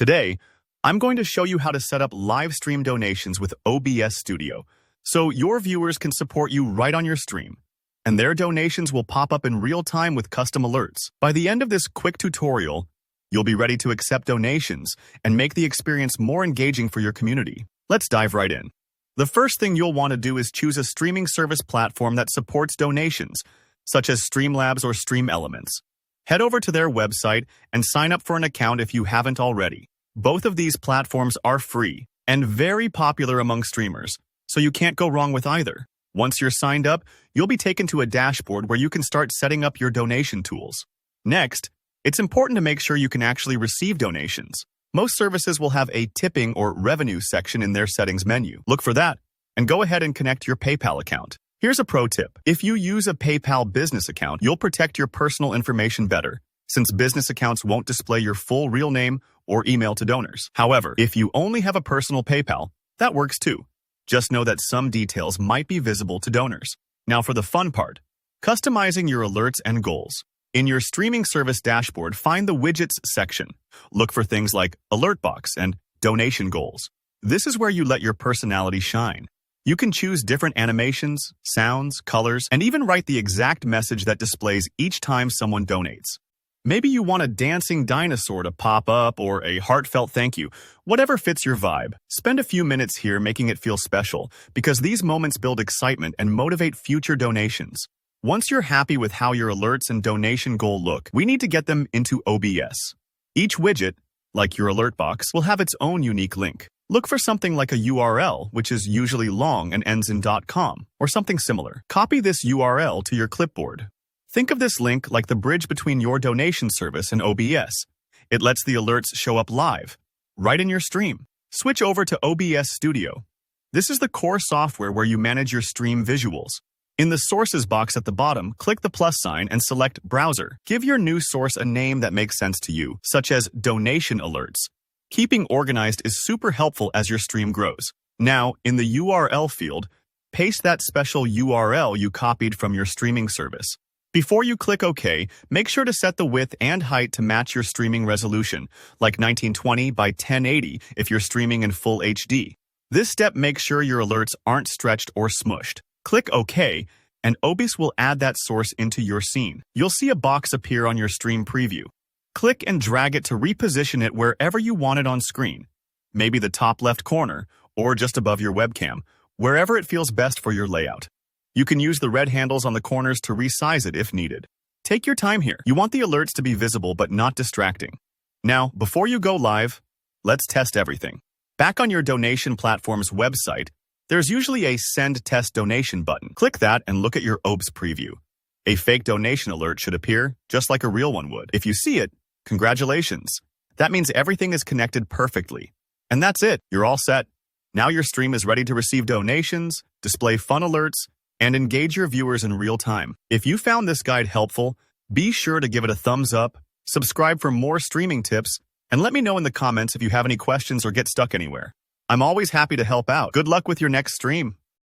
Today, I'm going to show you how to set up live stream donations with OBS Studio, so your viewers can support you right on your stream, and their donations will pop up in real time with custom alerts. By the end of this quick tutorial, you'll be ready to accept donations and make the experience more engaging for your community. Let's dive right in. The first thing you'll want to do is choose a streaming service platform that supports donations, such as Streamlabs or StreamElements. Head over to their website and sign up for an account if you haven't already. Both of these platforms are free and very popular among streamers, so you can't go wrong with either. Once you're signed up, you'll be taken to a dashboard where you can start setting up your donation tools. Next, it's important to make sure you can actually receive donations. Most services will have a tipping or revenue section in their settings menu. Look for that, and go ahead and connect your PayPal account. Here's a pro tip. If you use a PayPal business account, you'll protect your personal information better, since business accounts won't display your full real name or email to donors. However, if you only have a personal PayPal, that works too. Just know that some details might be visible to donors. Now for the fun part, customizing your alerts and goals. In your streaming service dashboard, find the Widgets section. Look for things like Alert Box and Donation Goals. This is where you let your personality shine. You can choose different animations, sounds, colors, and even write the exact message that displays each time someone donates. Maybe you want a dancing dinosaur to pop up or a heartfelt thank you. Whatever fits your vibe. Spend a few minutes here making it feel special, because these moments build excitement and motivate future donations. Once you're happy with how your alerts and donation goal look, we need to get them into OBS. Each widget, like your alert box, will have its own unique link. Look for something like a URL, which is usually long and ends in .com, or something similar. Copy this URL to your clipboard. Think of this link like the bridge between your donation service and OBS. It lets the alerts show up live, right in your stream. Switch over to OBS Studio. This is the core software where you manage your stream visuals. In the Sources box at the bottom, click the plus sign and select Browser. Give your new source a name that makes sense to you, such as Donation Alerts. Keeping organized is super helpful as your stream grows. Now, in the URL field, paste that special URL you copied from your streaming service. Before you click OK, make sure to set the width and height to match your streaming resolution, like 1920 by 1080 if you're streaming in full HD. This step makes sure your alerts aren't stretched or smushed. Click OK, and OBS will add that source into your scene. You'll see a box appear on your stream preview. Click and drag it to reposition it wherever you want it on screen. Maybe the top left corner, or just above your webcam, wherever it feels best for your layout. You can use the red handles on the corners to resize it if needed. Take your time here. You want the alerts to be visible but not distracting. Now, before you go live, let's test everything. Back on your donation platform's website, there's usually a Send Test Donation button. Click that and look at your OBS preview. A fake donation alert should appear, just like a real one would. If you see it, congratulations. That means everything is connected perfectly. And that's it. You're all set. Now your stream is ready to receive donations, display fun alerts, and engage your viewers in real time. If you found this guide helpful, be sure to give it a thumbs up, subscribe for more streaming tips, and let me know in the comments if you have any questions or get stuck anywhere. I'm always happy to help out. Good luck with your next stream.